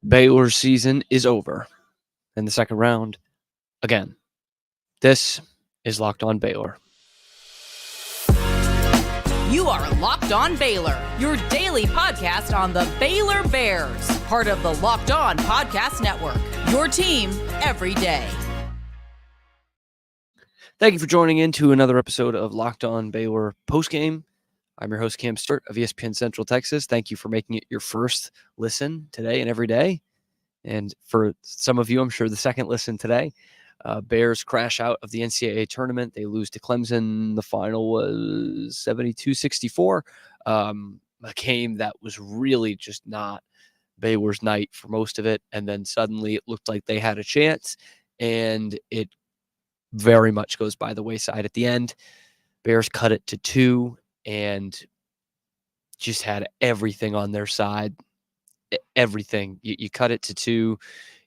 Baylor's season is over in the second round again. This is Locked On Baylor. You are Locked On Baylor, your daily podcast on the Baylor Bears, part of the Locked On Podcast Network, your team every day. Thank you for joining in to another episode of Locked On Baylor Postgame. I'm your host, Cam Stewart of ESPN Central Texas. Thank you for making it your first listen today and every day. And for some of you, I'm sure the second listen today. Bears crash out of the NCAA Tournament. They lose to Clemson. The final was 72-64. A game that was really just not Baylor's night for most of it. And then suddenly it looked like they had a chance, and it very much goes by the wayside at the end. Bears cut it to 2 and just had everything on their side. Everything. You cut it to 2.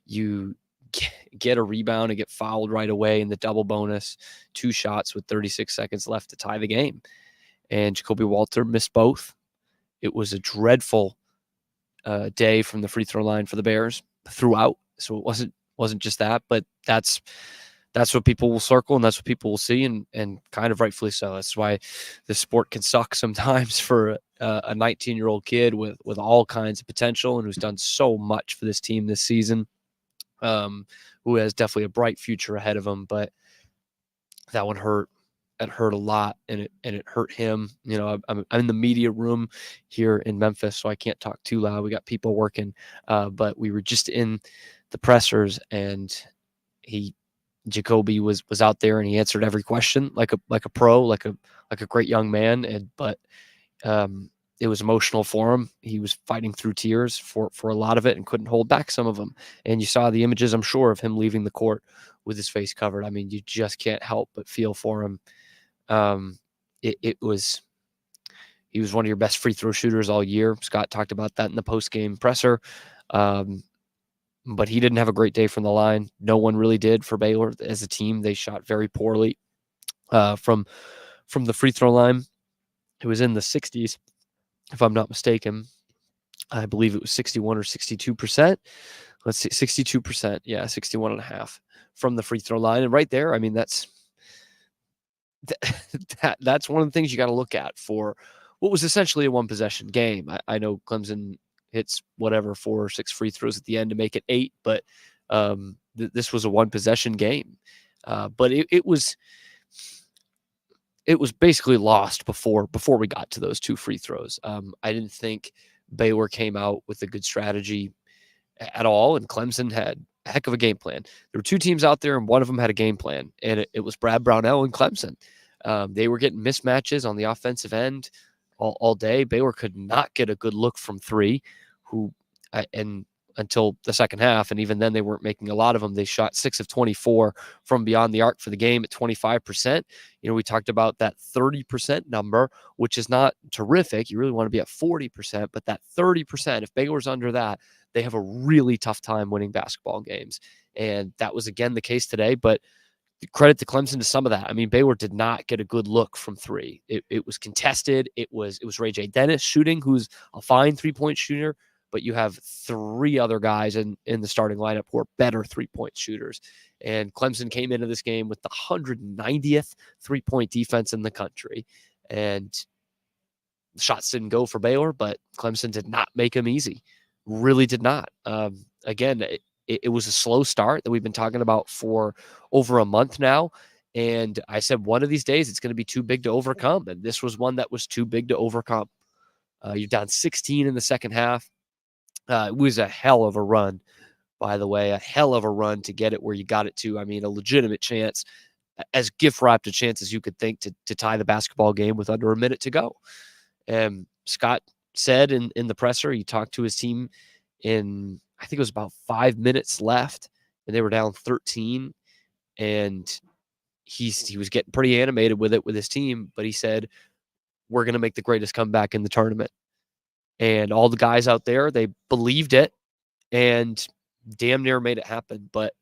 You get a rebound and get fouled right away in the double bonus. 2 shots with 36 seconds left to tie the game. And Jacoby Walter missed both. It was a dreadful day from the free throw line for the Bears throughout. So it wasn't just that, but that's what people will circle, and that's what people will see, and kind of rightfully so. That's why the sport can suck sometimes for a 19-year-old kid with all kinds of potential and who's done so much for this team this season, who has definitely a bright future ahead of him. But that one hurt. It hurt a lot, and it hurt him. You know, I'm in the media room here in Memphis, so I can't talk too loud. We got people working, but we were just in the pressers, and Jacoby was out there, and he answered every question like a pro, like a great young man. But it was emotional for him. He was fighting through tears for a lot of it and couldn't hold back some of them. And you saw the images, I'm sure, of him leaving the court with his face covered. I mean, you just can't help but feel for him. He was one of your best free throw shooters all year. Scott talked about that in the post-game presser. But he didn't have a great day from the line. No one really did for Baylor as a team. They shot very poorly from the free throw line. It was in the 60s, if I'm not mistaken. I believe it was 61 or 62%. Let's see, 62%. Yeah, 61.5 from the free throw line. And right there, I mean, that's one of the things you got to look at for what was essentially a one-possession game. I know Clemson hits whatever 4 or 6 free throws at the end to make it 8, but this was a one-possession game. But it was basically lost before we got to those 2 free throws. I didn't think Baylor came out with a good strategy at all, and Clemson had a heck of a game plan. There were 2 teams out there, and one of them had a game plan, and it was Brad Brownell and Clemson. They were getting mismatches on the offensive end all day. Baylor could not get a good look from 3, and until the second half, and even then they weren't making a lot of them. They shot 6 of 24 from beyond the arc for the game at 25%. You know, we talked about that 30% number, which is not terrific. You really want to be at 40%, but that 30%, if Baylor's under that, they have a really tough time winning basketball games. And that was again the case today, but credit to Clemson to some of that. I mean, Baylor did not get a good look from 3. It was contested. It was Ray J. Dennis shooting, who's a fine 3-point shooter, but you have 3 other guys in the starting lineup who are better 3-point shooters. And Clemson came into this game with the 190th 3-point defense in the country. And the shots didn't go for Baylor, but Clemson did not make them easy. Really did not. Again, it was a slow start that we've been talking about for over a month now. And I said one of these days it's going to be too big to overcome. And this was one that was too big to overcome. You're down 16 in the second half. It was a hell of a run, by the way, a hell of a run to get it where you got it to. I mean, a legitimate chance, as gift-wrapped a chance as you could think to tie the basketball game with under a minute to go. And Scott said in the presser, he talked to his team in, I think it was about 5 minutes left, and they were down 13. And he was getting pretty animated with it with his team, but he said, we're going to make the greatest comeback in the tournament. And all the guys out there, they believed it and damn near made it happen. But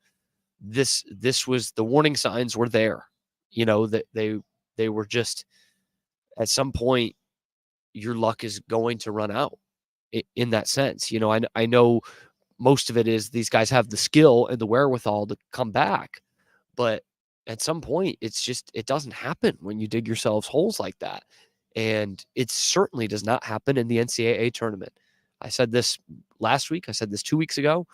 this was, the warning signs were there, you know, that they were just, at some point, your luck is going to run out in that sense. You know, I know most of it is these guys have the skill and the wherewithal to come back. But at some point, it doesn't happen when you dig yourselves holes like that. And it certainly does not happen in the NCAA tournament. I said this last week. I said this 2 weeks ago.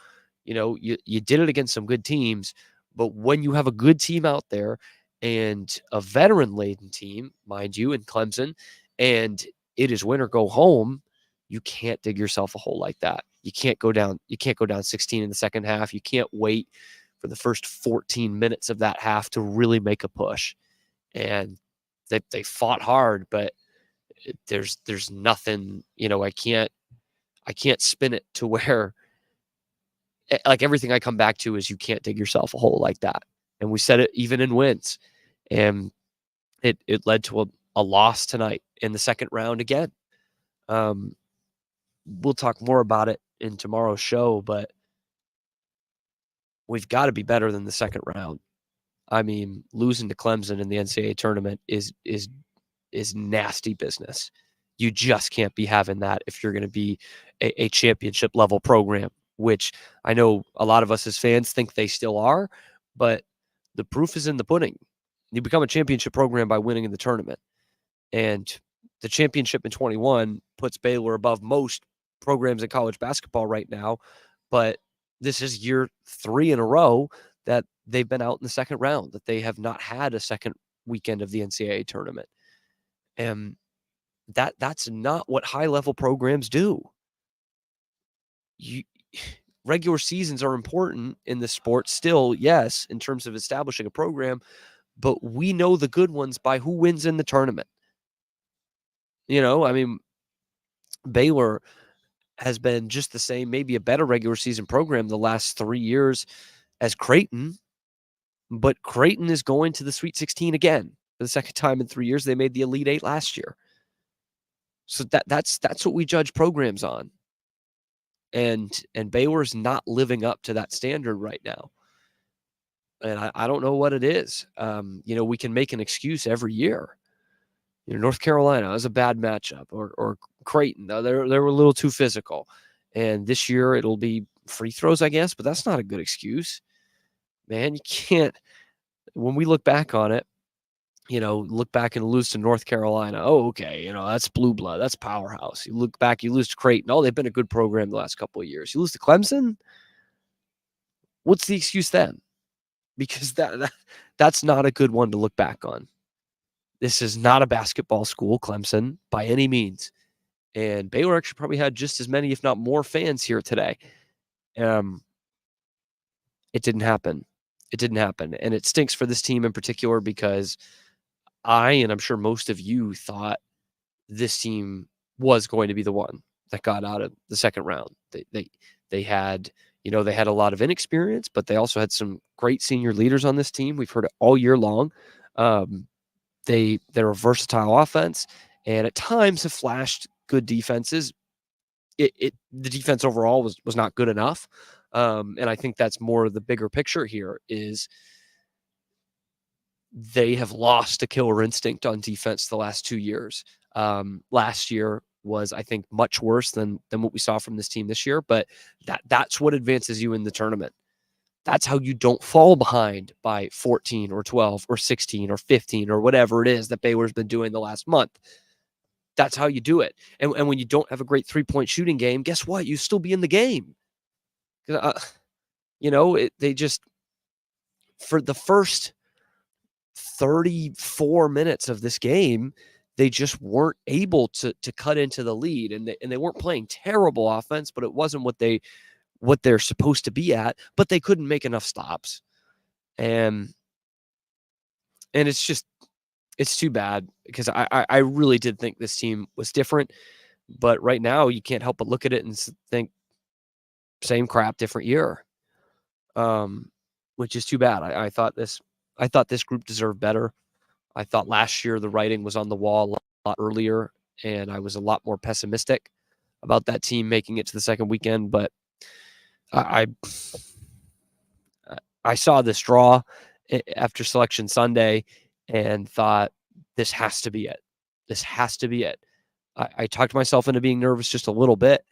You did it against some good teams, but when you have a good team out there and a veteran-laden team, mind you, in Clemson, and it is win or go home, you can't dig yourself a hole like that. You can't go down 16 in the second half. You can't wait for the first 14 minutes of that half to really make a push. And they fought hard, but there's nothing, I can't spin it to where, like, everything I come back to is you can't dig yourself a hole like that. And we said it even in wins. And it led to a loss tonight in the second round again. We'll talk more about it in tomorrow's show, but we've got to be better than the second round. I mean, losing to Clemson in the NCAA tournament is nasty business. You just can't be having that if you're going to be a championship level program, which I know a lot of us as fans think they still are, but the proof is in the pudding. You become a championship program by winning in the tournament. And the championship in 21 puts Baylor above most programs in college basketball right now. But this is year 3 in a row that they've been out in the second round, that they have not had a second weekend of the NCAA tournament. And that's not what high-level programs do. Regular seasons are important in the sport still, yes, in terms of establishing a program, but we know the good ones by who wins in the tournament. I mean, Baylor has been just the same, maybe a better regular season program the last 3 years as Creighton, but Creighton is going to the Sweet 16 again for the second time in 3 years. They made the Elite Eight last year. So that's what we judge programs on. And Baylor's not living up to that standard right now. And I don't know what it is. We can make an excuse every year. North Carolina was a bad matchup, or Creighton, they were a little too physical. And this year it'll be free throws, I guess, but that's not a good excuse. Man, you can't. When we look back on it, look back and lose to North Carolina. Oh, okay. That's blue blood. That's powerhouse. You look back, you lose to Creighton. Oh, they've been a good program the last couple of years. You lose to Clemson. What's the excuse then? Because that's not a good one to look back on. This is not a basketball school, Clemson, by any means. And Baylor actually probably had just as many, if not more, fans here today. It didn't happen. It didn't happen. And it stinks for this team in particular because and I'm sure most of you, thought this team was going to be the one that got out of the second round. They had a lot of inexperience, but they also had some great senior leaders on this team. We've heard it all year long. They're a versatile offense, and at times have flashed good defenses. The defense overall was not good enough. And I think that's more the bigger picture here is they have lost a killer instinct on defense the last 2 years. Last year was, I think, much worse than what we saw from this team this year, but that's what advances you in the tournament. That's how you don't fall behind by 14 or 12 or 16 or 15 or whatever it is that Baylor's been doing the last month. That's how you do it. And when you don't have a great 3-point shooting game, guess what? You still be in the game. They just, for the first 34 minutes of this game, they just weren't able to cut into the lead, and they weren't playing terrible offense, but it wasn't what they're supposed to be at, but they couldn't make enough stops. And it's too bad because I really did think this team was different, but right now you can't help but look at it and think same crap, different year. Which is too bad. I thought this group deserved better. I thought last year the writing was on the wall a lot earlier, and I was a lot more pessimistic about that team making it to the second weekend. But I saw this draw after Selection Sunday and thought, this has to be it. This has to be it. I talked myself into being nervous just a little bit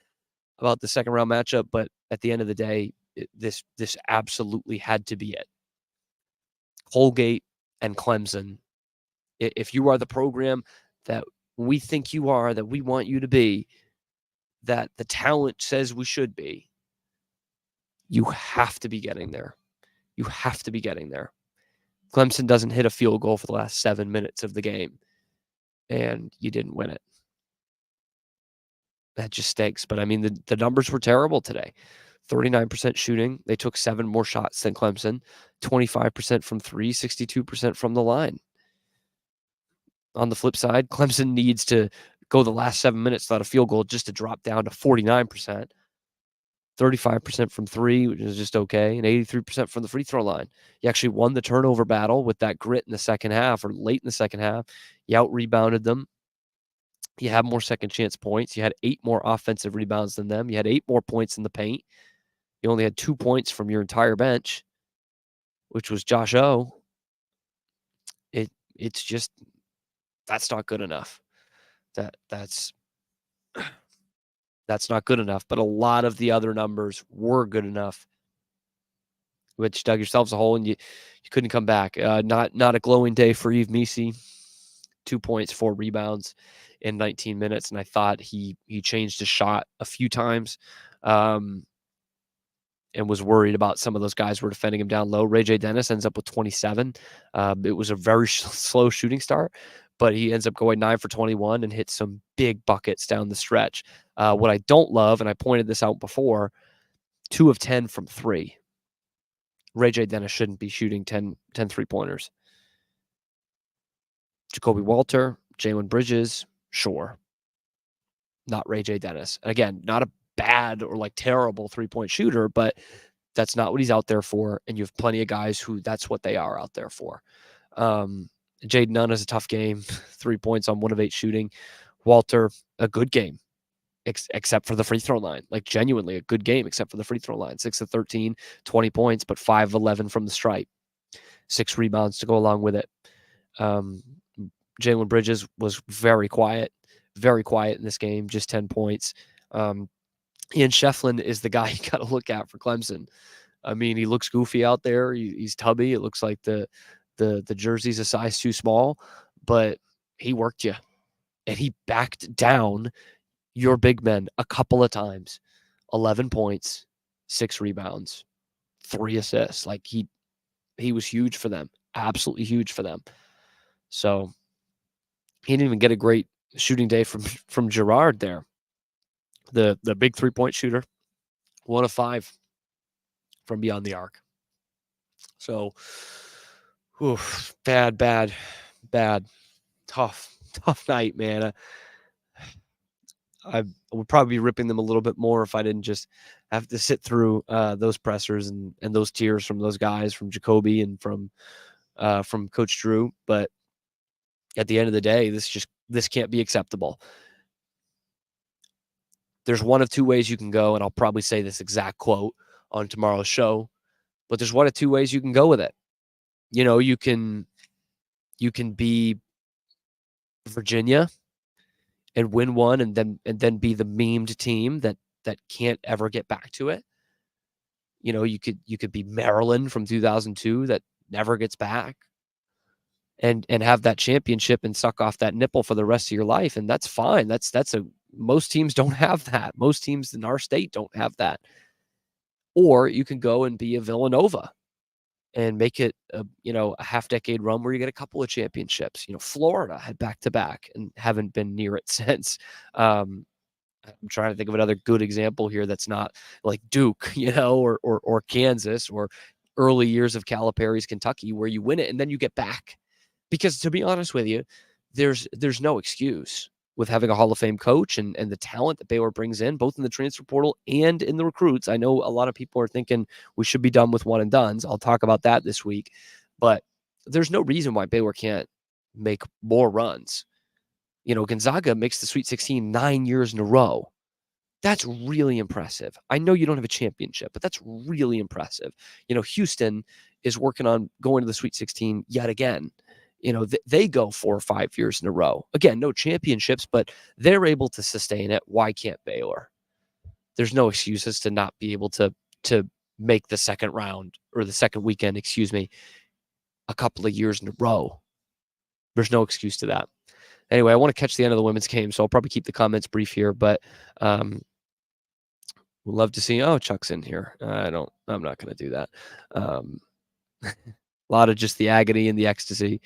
about the second round matchup, but at the end of the day, this absolutely had to be it. Colgate and Clemson, if you are the program that we think you are, that we want you to be, that the talent says we should be, you have to be getting there. You have to be getting there. Clemson doesn't hit a field goal for the last 7 minutes of the game, and you didn't win it. That just stinks. But, I mean, the numbers were terrible today. 39% shooting. They took 7 more shots than Clemson. 25% from 3, 62% from the line. On the flip side, Clemson needs to go the last 7 minutes without a field goal just to drop down to 49%. 35% from 3, which is just okay, and 83% from the free throw line. You actually won the turnover battle with that grit in the second half, or late in the second half. You out-rebounded them. You had more second chance points. You had 8 more offensive rebounds than them. You had 8 more points in the paint. You only had 2 points from your entire bench, which was Josh O. It's just, that's not good enough. That's not good enough. But a lot of the other numbers were good enough, which dug yourselves a hole and you couldn't come back. Not a glowing day for Yves Missi. 2 points, 4 rebounds in 19 minutes. And I thought he changed his shot a few times and was worried about some of those guys who were defending him down low. Ray J. Dennis ends up with 27. It was a very slow shooting start, but he ends up going 9 for 21 and hits some big buckets down the stretch. What I don't love, and I pointed this out before, 2 of 10 from 3. Ray J. Dennis shouldn't be shooting 10 3-pointers. Jacoby Walter, Jalen Bridges, sure. Not Ray J. Dennis. Again, not a bad or like terrible 3-point shooter, but that's not what he's out there for. And you have plenty of guys who that's what they are out there for. Jaden Nunn is a tough game. 3 points on 1 of 8 shooting. Walter, a good game, except for the free throw line. Like genuinely a good game, except for the free throw line. 6 of 13, 20 points, but 5 of 11 from the stripe. 6 rebounds to go along with it. Jalen Bridges was very quiet in this game, just 10 points. Ian Shefflin is the guy you got to look at for Clemson. I mean, he looks goofy out there. He's tubby. It looks like the jersey's a size too small, but he worked you. And he backed down your big men a couple of times. 11 points, 6 rebounds, 3 assists. Like he was huge for them. Absolutely huge for them. So he didn't even get a great shooting day from Gerard there. The big 3-point shooter, 1 of 5 from beyond the arc. So, bad, tough night, man. I would probably be ripping them a little bit more if I didn't just have to sit through those pressers and those tears from those guys, from Jacoby and from Coach Drew. But at the end of the day, this can't be acceptable. There's one of 2 ways you can go, and I'll probably say this exact quote on tomorrow's show, but there's 1 of 2 ways you can go with it. You know, you can be Virginia and win one and then be the memed team that can't ever get back to it. You know, you could be Maryland from 2002 that never gets back and have that championship and suck off that nipple for the rest of your life. And that's fine. Most teams don't have that. Most teams in our state don't have that. Or you can go and be a Villanova and make it a half-decade run where you get a couple of championships. You know, Florida had back-to-back and haven't been near it since. I'm trying to think of another good example here that's not like Duke, or Kansas, or early years of Calipari's Kentucky, where you win it and then you get back. Because to be honest with you, there's no excuse with having a Hall of Fame coach and the talent that Baylor brings in, both in the transfer portal and in the recruits. I know a lot of people are thinking we should be done with one and dones. I'll talk about that this week. But there's no reason why Baylor can't make more runs. You know, Gonzaga makes the Sweet 16 9 years in a row. That's really impressive. I know you don't have a championship, but that's really impressive. You know, Houston is working on going to the Sweet 16 yet again. You know, they go 4 or 5 years in a row. Again, no championships, but they're able to sustain it. Why can't Baylor? there's no excuses to not be able to make the second round or the second weekend, a couple of years in a row. There's no excuse to that. Anyway, I want to catch the end of the women's game, so I'll probably keep the comments brief here, but we'd love to see. Oh, Chuck's in here. I'm not going to do that. A lot of just the agony and the ecstasy.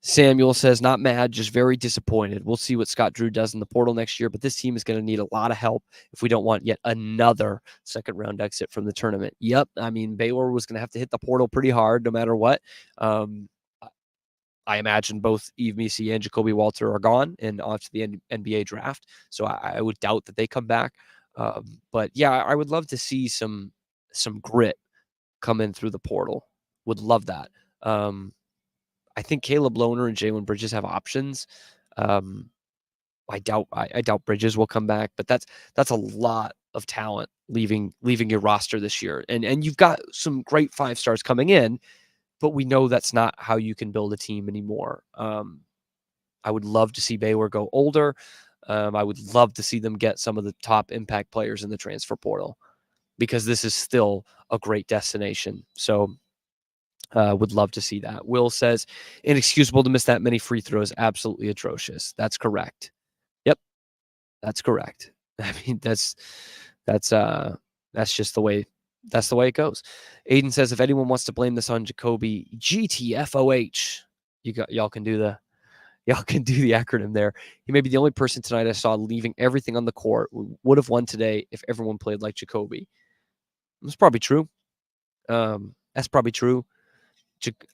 Samuel says, not mad, just very disappointed. We'll see what Scott Drew does in the portal next year, but this team is going to need a lot of help if we don't want yet another second round exit from the tournament. Yep. I mean, Baylor was going to have to hit the portal pretty hard no matter what. I imagine both Eve Misi and Jacoby Walter are gone and off to the NBA draft. So I would doubt that they come back. But yeah, I would love to see some grit come in through the portal. Would love that. I think Caleb Lohner and Jalen Bridges have options. I doubt Bridges will come back, but that's a lot of talent leaving your roster this year. And you've got some great 5-stars coming in, but we know that's not how you can build a team anymore. I would love to see Baylor go older. I would love to see them get some of the top impact players in the transfer portal, because this is still a great destination. So would love to see that. Will says, inexcusable to miss that many free throws. Absolutely atrocious. That's correct. Yep, that's correct. I mean, that's just the way. That's the way it goes. Aiden says, if anyone wants to blame this on Jacoby, GTFOH, y'all can do the acronym there. He may be the only person tonight I saw leaving everything on the court. We would have won today if everyone played like Jacoby. That's probably true. That's probably true.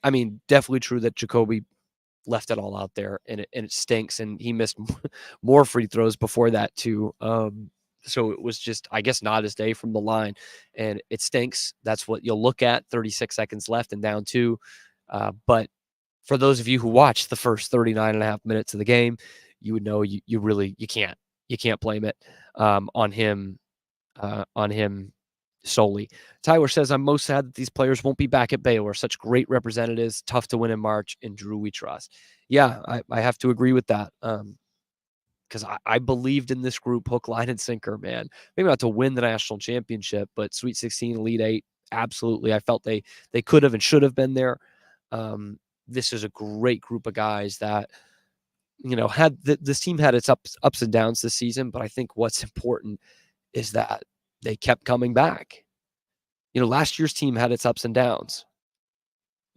I mean, definitely true that Jacoby left it all out there, and it stinks. And he missed more free throws before that too. So it was just, I guess, not his day from the line, and it stinks. That's what you'll look at. 36 seconds left and down 2. But for those of you who watched the first 39 and a half minutes of the game, you would know you can't blame it on him solely. Tyler says, I'm most sad that these players won't be back at Baylor. Such great representatives, tough to win in March, and Drew we trust. Yeah, I have to agree with that. Because I believed in this group hook, line, and sinker, man. Maybe not to win the national championship, but Sweet 16, Elite 8, absolutely. I felt they could have and should have been there. This is a great group of guys that, had this team had its ups and downs this season, but I think what's important is that they kept coming back. Last year's team had its ups and downs,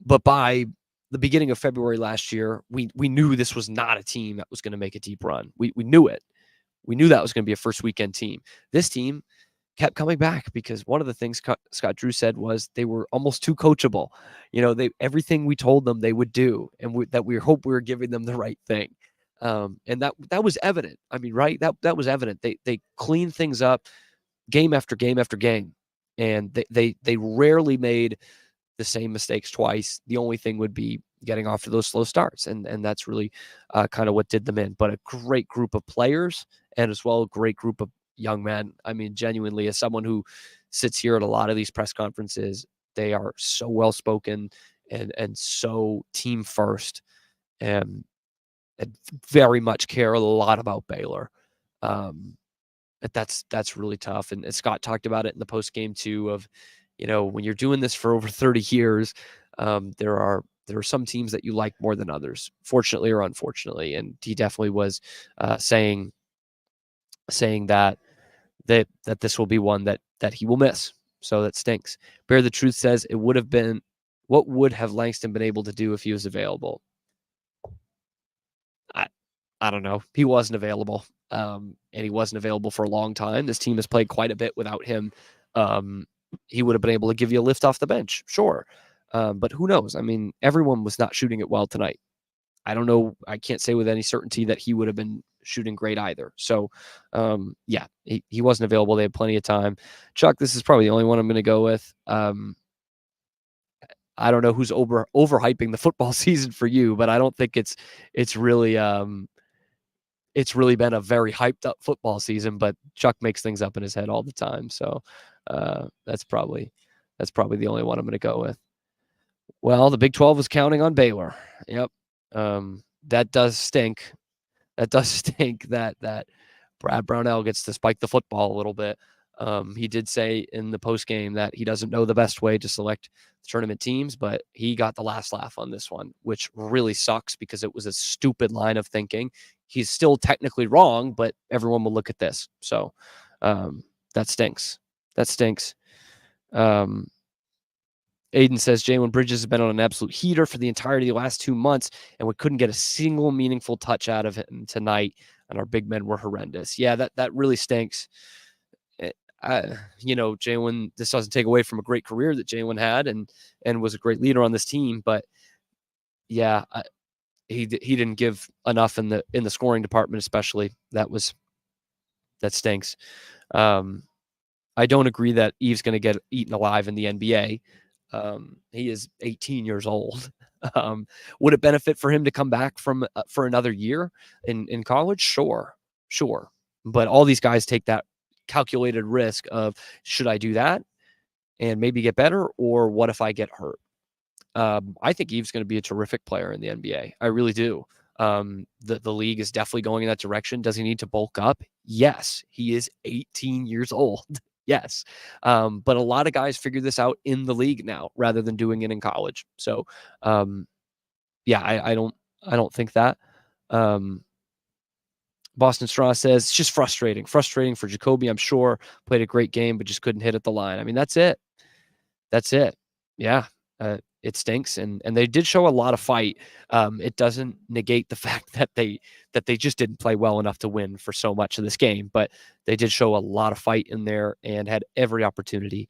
but by the beginning of February last year, we knew this was not a team that was going to make a deep run. We knew it. We knew that was going to be a first weekend team. This team kept coming back because one of the things Scott Drew said was they were almost too coachable. Everything we told them they would do, and that we hope we were giving them the right thing. And that was evident. I mean, right? That was evident. They cleaned things up game after game after game, and they rarely made the same mistakes twice. The only thing would be getting off to those slow starts, and that's really kind of what did them in. But a great group of players, and as well a great group of young men. I mean, genuinely, as someone who sits here at a lot of these press conferences, they are so well spoken and so team first, and very much care a lot about Baylor. That's really tough. And Scott talked about it in the post game too, of, when you're doing this for over 30 years, there are some teams that you like more than others, fortunately or unfortunately. And he definitely was saying that this will be one that he will miss. So that stinks. Bear the Truth says, it would have been, what would have Langston been able to do if he was available? I don't know. He wasn't available. And he wasn't available for a long time. This team has played quite a bit without him. He would have been able to give you a lift off the bench, sure. But who knows? I mean, everyone was not shooting it well tonight. I don't know. I can't say with any certainty that he would have been shooting great either. So, yeah, he wasn't available. They had plenty of time. Chuck, this is probably the only one I'm going to go with. I don't know who's overhyping the football season for you, but I don't think it's really been a very hyped up football season. But Chuck makes things up in his head all the time, so that's probably the only one I'm going to go with. Well, the Big 12 was counting on Baylor. Yep, that does stink. That does stink. That Brad Brownell gets to spike the football a little bit. He did say in the post game that he doesn't know the best way to select tournament teams, but he got the last laugh on this one, which really sucks because it was a stupid line of thinking. He's still technically wrong, but everyone will look at this. So that stinks. That stinks. Aiden says Jalen Bridges has been on an absolute heater for the entirety of the last 2 months, and we couldn't get a single meaningful touch out of him tonight, and our big men were horrendous. Yeah, that really stinks. Jalen, this doesn't take away from a great career that Jalen had and was a great leader on this team, but yeah, he didn't give enough in the scoring department, especially. That stinks. I don't agree that Eve's going to get eaten alive in the NBA. He is 18 years old. Would it benefit for him to come back for another year in college? Sure. But all these guys take that calculated risk of, should I do that and maybe get better, or what if I get hurt? I think Eve's going to be a terrific player in the NBA. I really do. The league is definitely going in that direction. Does he need to bulk up? Yes. He is 18 years old. Yes. But a lot of guys figure this out in the league now rather than doing it in college. So, yeah, I don't think that. Boston Straw says it's just frustrating for Jacoby. I'm sure played a great game, but just couldn't hit at the line. I mean, that's it. Yeah. It stinks. And they did show a lot of fight. It doesn't negate the fact that they just didn't play well enough to win for so much of this game, but they did show a lot of fight in there and had every opportunity.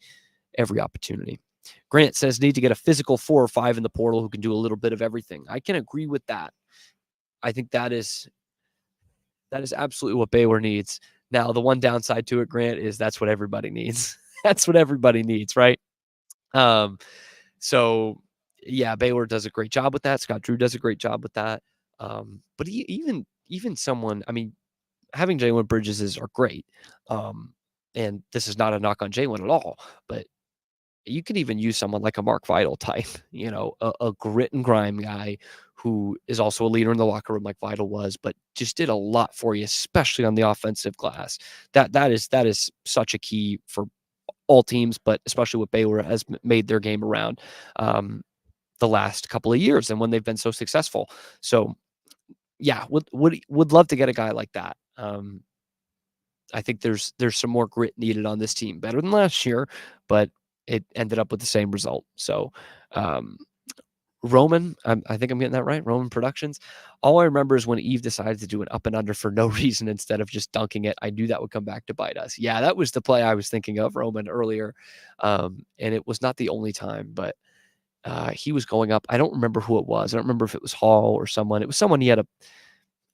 Grant says need to get a physical 4 or 5 in the portal who can do a little bit of everything. I can agree with that. I think that is absolutely what Baylor needs. Now, the one downside to it, Grant, is that's what everybody needs. That's what everybody needs, right? So, yeah, Baylor does a great job with that. Scott Drew does a great job with that. But even someone, I mean, having Jalen Bridges are great. And this is not a knock on Jalen at all, but you could even use someone like a Mark Vital type, a grit and grime guy who is also a leader in the locker room like Vital was, but just did a lot for you, especially on the offensive glass. That is such a key for all teams, but especially what Baylor has made their game around the last couple of years and when they've been so successful. So yeah, would love to get a guy like that. I think there's some more grit needed on this team, better than last year, but it ended up with the same result. So Roman, I think I'm getting that right. Roman Productions. All I remember is when Eve decided to do an up and under for no reason instead of just dunking it. I knew that would come back to bite us. Yeah, that was the play I was thinking of, Roman, earlier. And it was not the only time, but he was going up. I don't remember who it was. I don't remember if it was Hall or someone. It was someone he had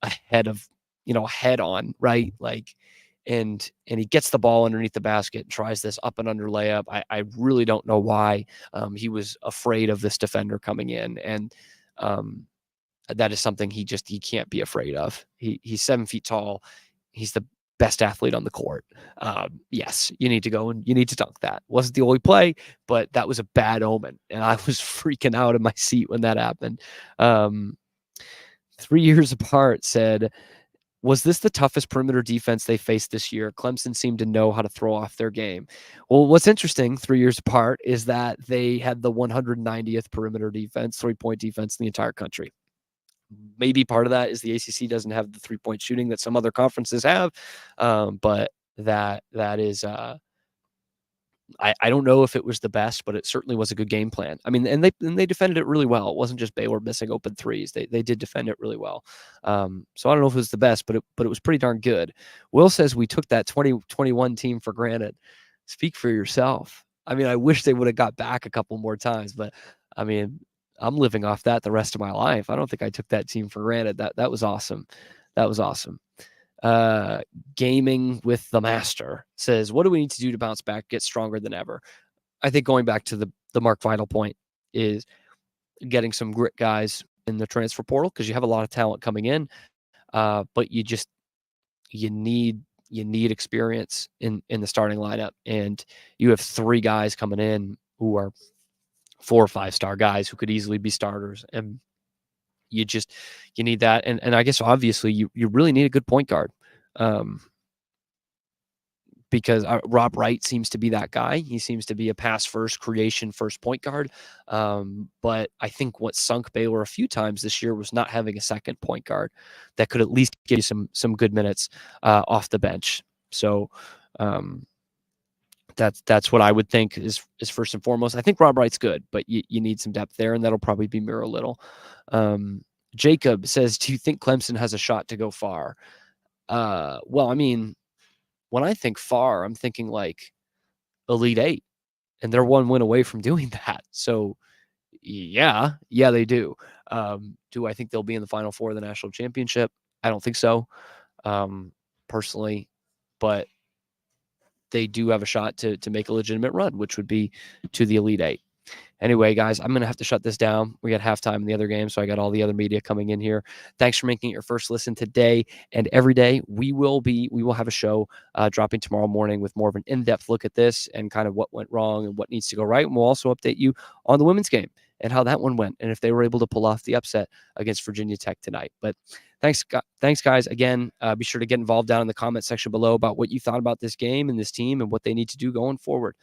a head on, right? Like, and he gets the ball underneath the basket and tries this up and under layup. I really don't know why. He was afraid of this defender coming in, and that is something he can't be afraid of. He's 7 feet tall. He's the best athlete on the court. Yes, you need to go and you need to dunk that. Wasn't the only play, but that was a bad omen, and I was freaking out in my seat when that happened. 3 years apart said, was this the toughest perimeter defense they faced this year? Clemson seemed to know how to throw off their game. Well, what's interesting 3 years apart is that they had the 190th perimeter defense, 3-point defense in the entire country. Maybe part of that is the ACC doesn't have the 3-point shooting that some other conferences have, but that is I don't know if it was the best, but it certainly was a good game plan. I mean, and they defended it really well. It wasn't just Baylor missing open threes. They did defend it really well. So I don't know if it was the best, but it was pretty darn good. Will says we took that 2021 team for granted. Speak for yourself. I mean, I wish they would have got back a couple more times, but I mean, I'm living off that the rest of my life. I don't think I took that team for granted. That was awesome. That was awesome. Gaming with the Master says, what do we need to do to bounce back, get stronger than ever? I think going back to the Mark Vital point is getting some grit guys in the transfer portal, because you have a lot of talent coming in, but you need experience in the starting lineup, and you have 3 guys coming in who are 4 or 5-star guys who could easily be starters, and you need that. And I guess obviously you really need a good point guard. because Rob Wright seems to be that guy. He seems to be a pass first, creation first point guard. But I think what sunk Baylor a few times this year was not having a second point guard that could at least give you some good minutes off the bench. So that's what I would think is first and foremost. I think Rob Wright's good, but you need some depth there, and that'll probably be Miro Little. Jacob says, do you think Clemson has a shot to go far? Well, I mean, when I think far, I'm thinking like Elite Eight, and they're one win away from doing that. So yeah, they do. Do I think they'll be in the Final Four of the national championship? I don't think so, personally, but they do have a shot to make a legitimate run, which would be to the Elite Eight. Anyway, guys, I'm going to have to shut this down. We got halftime in the other game, so I got all the other media coming in here. Thanks for making it your first listen today and every day. We will have a show dropping tomorrow morning with more of an in-depth look at this and kind of what went wrong and what needs to go right. And we'll also update you on the women's game and how that one went and if they were able to pull off the upset against Virginia Tech tonight. But thanks, guys. Again, be sure to get involved down in the comment section below about what you thought about this game and this team and what they need to do going forward.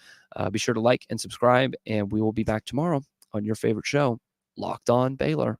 Be sure to like and subscribe, and we will be back tomorrow on your favorite show, Locked On Baylor.